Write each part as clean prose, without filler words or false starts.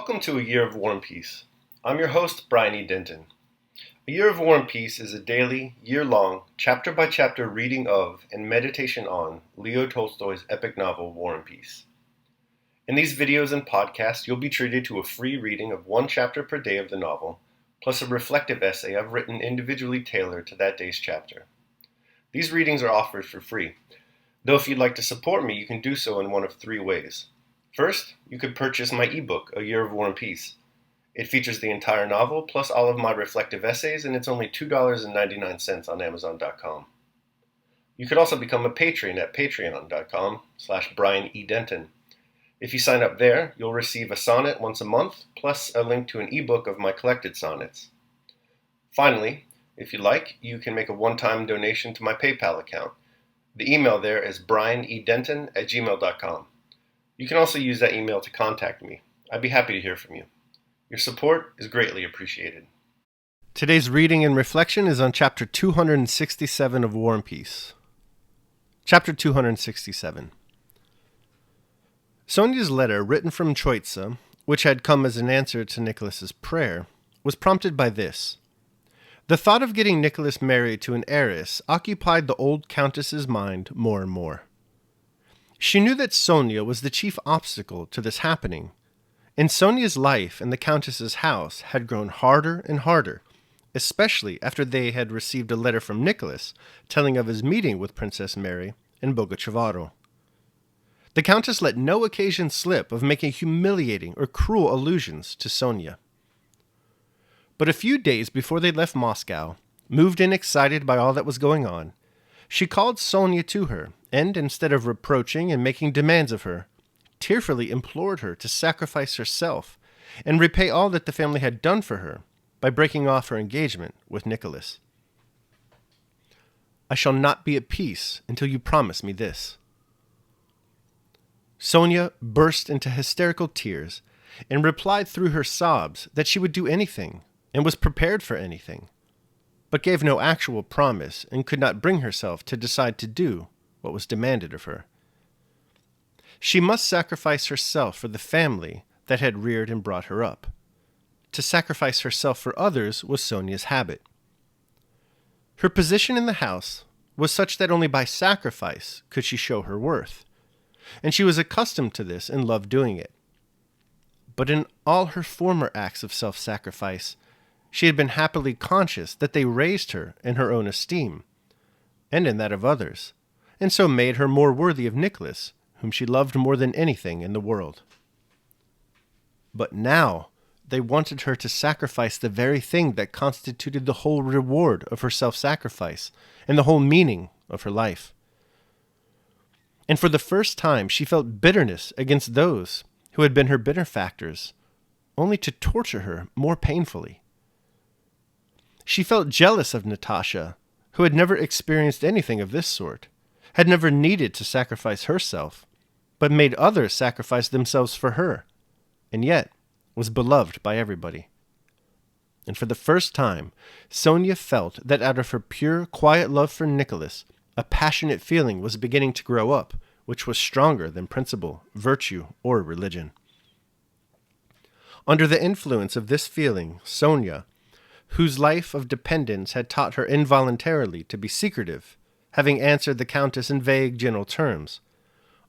Welcome to A Year of War and Peace. I'm your host, Brian E. Denton. A Year of War and Peace is a daily, year-long, chapter-by-chapter reading of and meditation on Leo Tolstoy's epic novel, War and Peace. In these videos and podcasts, you'll be treated to a free reading of one chapter per day of the novel, plus a reflective essay I've written individually tailored to that day's chapter. These readings are offered for free, though if you'd like to support me, you can do so in one of three ways. First, you could purchase my ebook, A Year of War and Peace. It features the entire novel, plus all of my reflective essays, and it's only $2.99 on Amazon.com. You could also become a patron at patreon.com/BrianEDenton. If you sign up there, you'll receive a sonnet once a month, plus a link to an ebook of my collected sonnets. Finally, if you like, you can make a one-time donation to my PayPal account. The email there is brianedenton@gmail.com. You can also use that email to contact me. I'd be happy to hear from you. Your support is greatly appreciated. Today's reading and reflection is on Chapter 267 of War and Peace. Chapter 267. Sonia's letter, written from Troitsa, which had come as an answer to Nicholas's prayer, was prompted by this. The thought of getting Nicholas married to an heiress occupied the old countess's mind more and more. She knew that Sonia was the chief obstacle to this happening, and Sonia's life in the countess's house had grown harder and harder, especially after they had received a letter from Nicholas telling of his meeting with Princess Mary in Boguchavaro. The countess let no occasion slip of making humiliating or cruel allusions to Sonia. But a few days before they left Moscow, moved and excited by all that was going on, she called Sonia to her, and instead of reproaching and making demands of her, tearfully implored her to sacrifice herself and repay all that the family had done for her by breaking off her engagement with Nicholas. I shall not be at peace until you promise me this. Sonia burst into hysterical tears and replied through her sobs that she would do anything and was prepared for anything, but gave no actual promise and could not bring herself to decide to do what was demanded of her. She must sacrifice herself for the family that had reared and brought her up. To sacrifice herself for others was Sonia's habit. Her position in the house was such that only by sacrifice could she show her worth, and she was accustomed to this and loved doing it. But in all her former acts of self-sacrifice, she had been happily conscious that they raised her in her own esteem, and in that of others, and so made her more worthy of Nicholas, whom she loved more than anything in the world. But now they wanted her to sacrifice the very thing that constituted the whole reward of her self-sacrifice and the whole meaning of her life. And for the first time she felt bitterness against those who had been her benefactors, only to torture her more painfully. She felt jealous of Natasha, who had never experienced anything of this sort, had never needed to sacrifice herself, but made others sacrifice themselves for her, and yet was beloved by everybody. And for the first time, Sonia felt that out of her pure, quiet love for Nicholas, a passionate feeling was beginning to grow up, which was stronger than principle, virtue, or religion. Under the influence of this feeling, Sonia, whose life of dependence had taught her involuntarily to be secretive, having answered the countess in vague, general terms,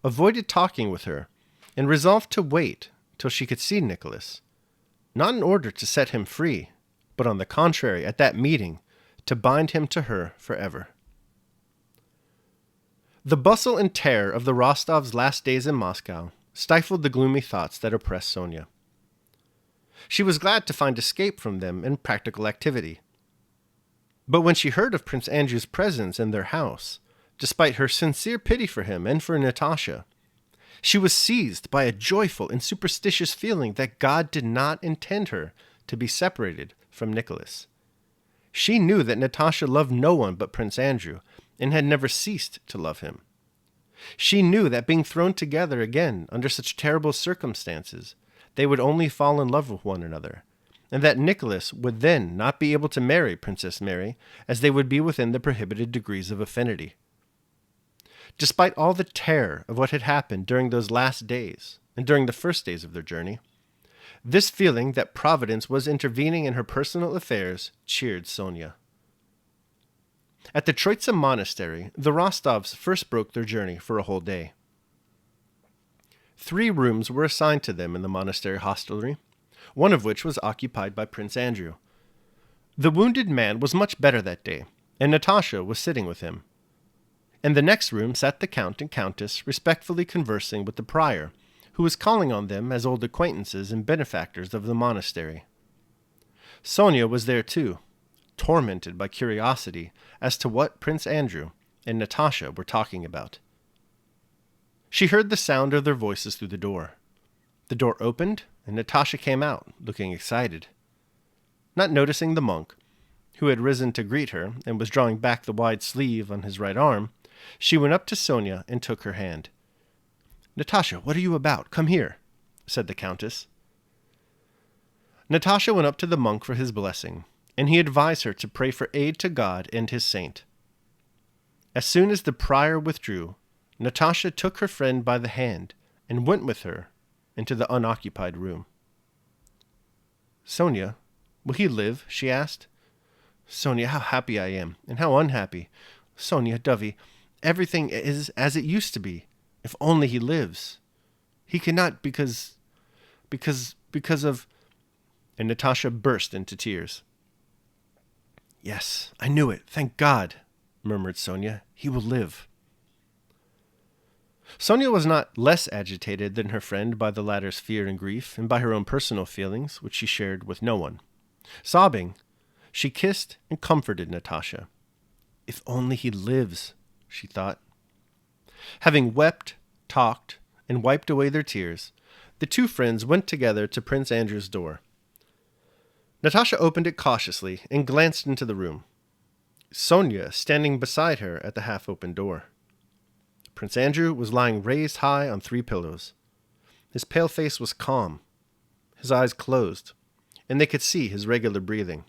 avoided talking with her, and resolved to wait till she could see Nicholas, not in order to set him free, but on the contrary, at that meeting, to bind him to her forever. The bustle and terror of the Rostovs' last days in Moscow stifled the gloomy thoughts that oppressed Sonia. She was glad to find escape from them in practical activity. But when she heard of Prince Andrew's presence in their house, despite her sincere pity for him and for Natasha, she was seized by a joyful and superstitious feeling that God did not intend her to be separated from Nicholas. She knew that Natasha loved no one but Prince Andrew, and had never ceased to love him. She knew that being thrown together again under such terrible circumstances, they would only fall in love with one another, and that Nicholas would then not be able to marry Princess Mary, as they would be within the prohibited degrees of affinity. Despite all the terror of what had happened during those last days, and during the first days of their journey, This feeling that Providence was intervening in her personal affairs cheered Sonia. At the Troitsa monastery, the Rostovs first broke their journey for a whole day. 3 rooms were assigned to them in the monastery hostelry, one of which was occupied by Prince Andrew. The wounded man was much better that day, and Natasha was sitting with him. In the next room sat the Count and Countess, respectfully conversing with the prior, who was calling on them as old acquaintances and benefactors of the monastery. Sonia was there too, tormented by curiosity as to what Prince Andrew and Natasha were talking about. She heard the sound of their voices through the door. The door opened, and Natasha came out, looking excited. Not noticing the monk, who had risen to greet her and was drawing back the wide sleeve on his right arm, she went up to Sonia and took her hand. "Natasha, what are you about? Come here," said the Countess. Natasha went up to the monk for his blessing, and he advised her to pray for aid to God and his saint. As soon as the prior withdrew, Natasha took her friend by the hand and went with her into the unoccupied room. "Sonia, will he live?" she asked. "Sonia, how happy I am, and how unhappy. Sonia, Dovey, everything is as it used to be. If only he lives. He cannot because of..." And Natasha burst into tears. "Yes, I knew it. Thank God," murmured Sonia. "He will live." Sonia was not less agitated than her friend by the latter's fear and grief, and by her own personal feelings, which she shared with no one. Sobbing, she kissed and comforted Natasha. "If only he lives," she thought. Having wept, talked, and wiped away their tears, the 2 friends went together to Prince Andrew's door. Natasha opened it cautiously and glanced into the room. Sonia standing beside her at the half-open door. Prince Andrew was lying raised high on 3 pillows. His pale face was calm, his eyes closed, and they could see his regular breathing.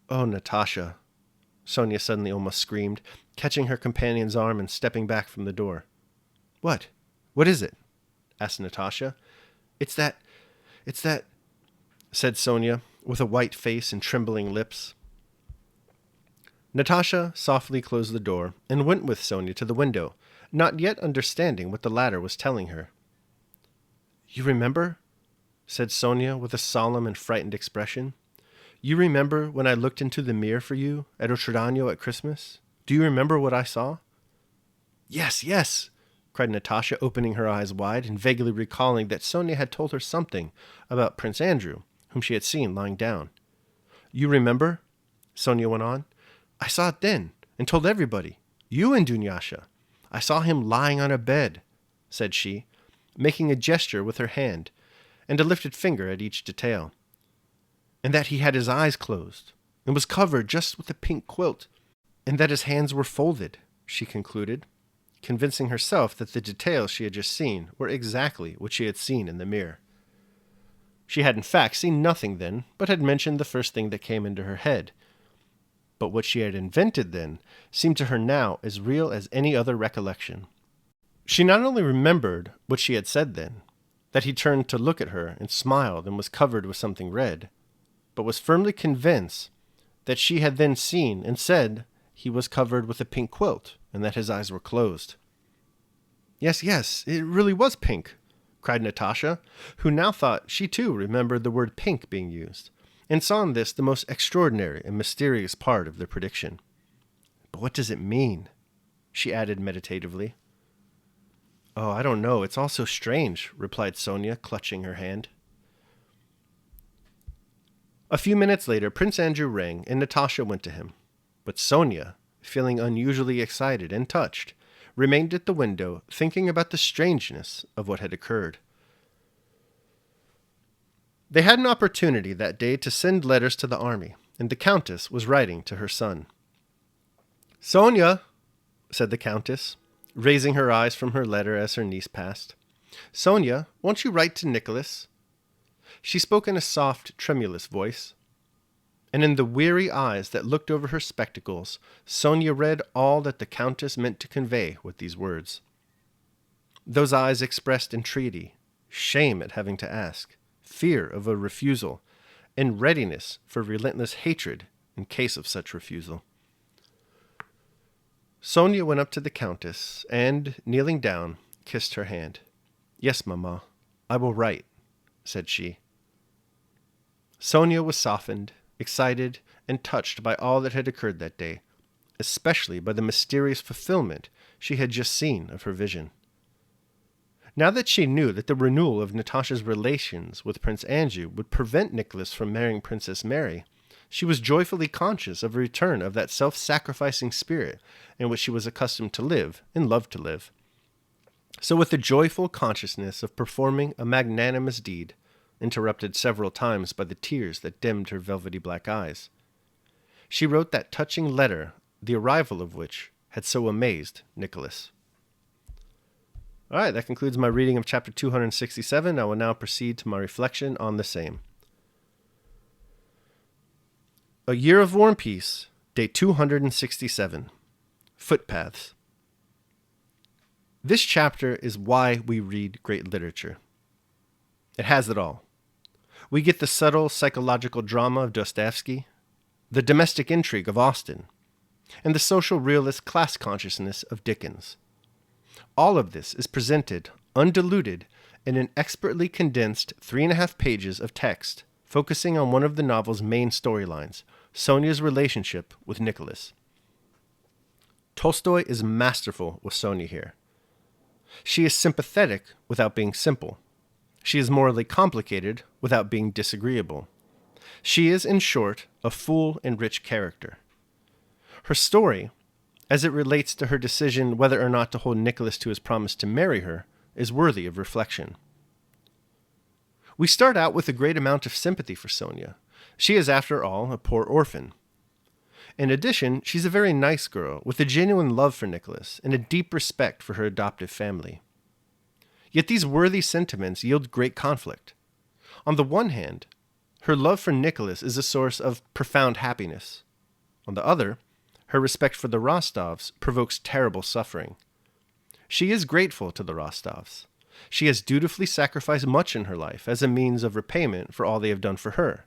"Oh, Natasha," Sonia suddenly almost screamed, catching her companion's arm and stepping back from the door. "What? What is it?" asked Natasha. It's that, said Sonia, with a white face and trembling lips. Natasha softly closed the door and went with Sonia to the window, not yet understanding what the latter was telling her. "You remember?" said Sonia with a solemn and frightened expression. "You remember when I looked into the mirror for you at Otradano at Christmas? Do you remember what I saw?" "Yes, yes," cried Natasha, opening her eyes wide and vaguely recalling that Sonia had told her something about Prince Andrew, whom she had seen lying down. "You remember?" Sonia went on. "I saw it then, and told everybody. You and Dunyasha. I saw him lying on a bed," said she, making a gesture with her hand, and a lifted finger at each detail. "And that he had his eyes closed, and was covered just with a pink quilt, and that his hands were folded," she concluded, convincing herself that the details she had just seen were exactly what she had seen in the mirror. She had in fact seen nothing then, but had mentioned the first thing that came into her head. But what she had invented then seemed to her now as real as any other recollection. She not only remembered what she had said then, that he turned to look at her and smiled and was covered with something red, but was firmly convinced that she had then seen and said he was covered with a pink quilt and that his eyes were closed. "Yes, yes, it really was pink," cried Natasha, who now thought she too remembered the word pink being used, and saw in this the most extraordinary and mysterious part of their prediction. "But what does it mean?" she added meditatively. "Oh, I don't know. It's all so strange," replied Sonia, clutching her hand. A few minutes later, Prince Andrew rang, and Natasha went to him. But Sonia, feeling unusually excited and touched, remained at the window, thinking about the strangeness of what had occurred. They had an opportunity that day to send letters to the army, and the Countess was writing to her son. "Sonia," said the Countess, raising her eyes from her letter as her niece passed. "Sonia, won't you write to Nicholas?" She spoke in a soft, tremulous voice, and in the weary eyes that looked over her spectacles, Sonia read all that the Countess meant to convey with these words. Those eyes expressed entreaty, shame at having to ask, fear of a refusal, and readiness for relentless hatred in case of such refusal. Sonia went up to the Countess and, kneeling down, kissed her hand. "Yes, Mamma, I will write," said she. Sonia was softened, excited, and touched by all that had occurred that day, especially by the mysterious fulfillment she had just seen of her vision. Now that she knew that the renewal of Natasha's relations with Prince Andrew would prevent Nicholas from marrying Princess Mary, she was joyfully conscious of a return of that self-sacrificing spirit in which she was accustomed to live and loved to live. So with the joyful consciousness of performing a magnanimous deed, interrupted several times by the tears that dimmed her velvety black eyes, she wrote that touching letter, the arrival of which had so amazed Nicholas. All right, that concludes my reading of chapter 267. I will now proceed to my reflection on the same. A Year of War and Peace, day 267. Footpaths. This chapter is why we read great literature. It has it all. We get the subtle psychological drama of Dostoevsky, the domestic intrigue of Austen, and the social realist class consciousness of Dickens. All of this is presented, undiluted, in an expertly condensed 3.5 pages of text, focusing on one of the novel's main storylines, Sonia's relationship with Nicholas. Tolstoy is masterful with Sonia here. She is sympathetic without being simple. She is morally complicated without being disagreeable. She is, in short, a full and rich character. Her story, as it relates to her decision whether or not to hold Nicholas to his promise to marry her, is worthy of reflection. We start out with a great amount of sympathy for Sonia. She is, after all, a poor orphan. In addition, she's a very nice girl with a genuine love for Nicholas and a deep respect for her adoptive family. Yet these worthy sentiments yield great conflict. On the one hand, her love for Nicholas is a source of profound happiness. On the other, her respect for the Rostovs provokes terrible suffering. She is grateful to the Rostovs. She has dutifully sacrificed much in her life as a means of repayment for all they have done for her.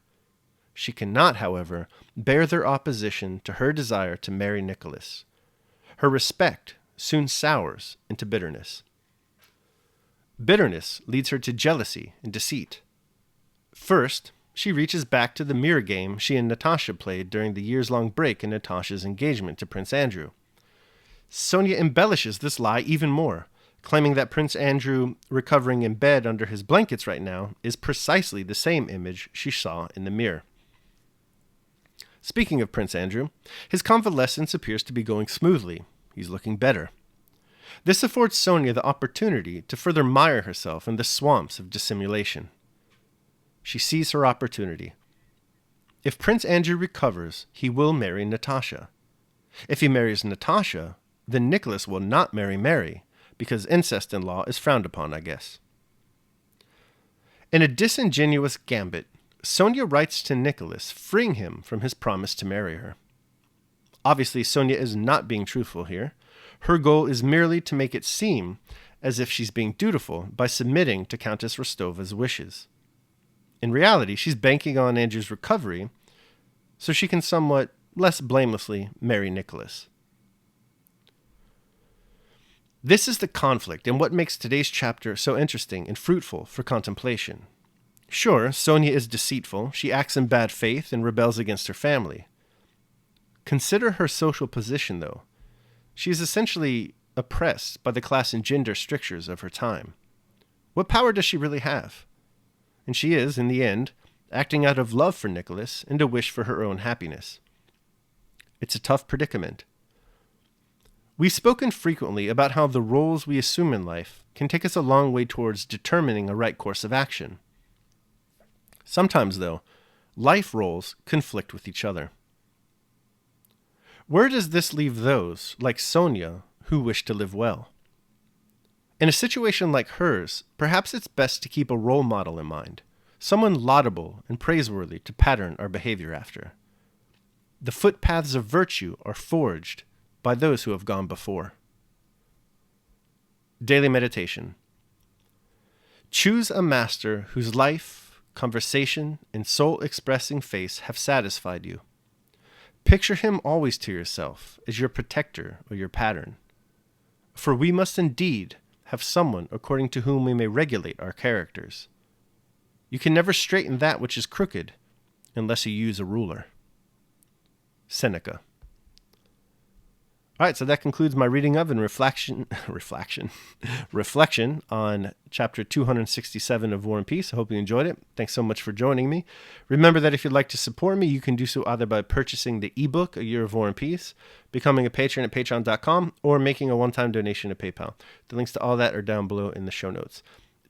She cannot, however, bear their opposition to her desire to marry Nicholas. Her respect soon sours into bitterness. Bitterness leads her to jealousy and deceit. First, she reaches back to the mirror game she and Natasha played during the years-long break in Natasha's engagement to Prince Andrew. Sonia embellishes this lie even more, claiming that Prince Andrew, recovering in bed under his blankets right now, is precisely the same image she saw in the mirror. Speaking of Prince Andrew, his convalescence appears to be going smoothly. He's looking better. This affords Sonia the opportunity to further mire herself in the swamps of dissimulation. She sees her opportunity. If Prince Andrew recovers, he will marry Natasha. If he marries Natasha, then Nicholas will not marry Mary, because incest in law is frowned upon, I guess. In a disingenuous gambit, Sonia writes to Nicholas, freeing him from his promise to marry her. Obviously, Sonia is not being truthful here. Her goal is merely to make it seem as if she's being dutiful by submitting to Countess Rostova's wishes. In reality, she's banking on Andrew's recovery so she can somewhat less blamelessly marry Nicholas. This is the conflict and what makes today's chapter so interesting and fruitful for contemplation. Sure, Sonia is deceitful, she acts in bad faith and rebels against her family. Consider her social position, though. She is essentially oppressed by the class and gender strictures of her time. What power does she really have? And she is, in the end, acting out of love for Nicholas and a wish for her own happiness. It's a tough predicament. We've spoken frequently about how the roles we assume in life can take us a long way towards determining a right course of action. Sometimes, though, life roles conflict with each other. Where does this leave those, like Sonia, who wish to live well? In a situation like hers, perhaps it's best to keep a role model in mind, someone laudable and praiseworthy to pattern our behavior after. The footpaths of virtue are forged by those who have gone before. Daily meditation. Choose a master whose life, conversation, and soul-expressing face have satisfied you. Picture him always to yourself as your protector or your pattern. For we must indeed have someone according to whom we may regulate our characters. You can never straighten that which is crooked unless you use a ruler. Seneca. All right, so that concludes my reading of and reflection on chapter 267 of War and Peace. I hope you enjoyed it. Thanks so much for joining me. Remember that if you'd like to support me, you can do so either by purchasing the ebook, A Year of War and Peace, becoming a patron at patreon.com, or making a one-time donation to PayPal. The links to all that are down below in the show notes.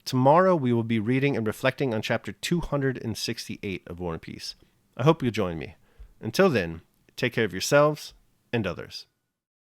Tomorrow, we will be reading and reflecting on chapter 268 of War and Peace. I hope you'll join me. Until then, take care of yourselves and others.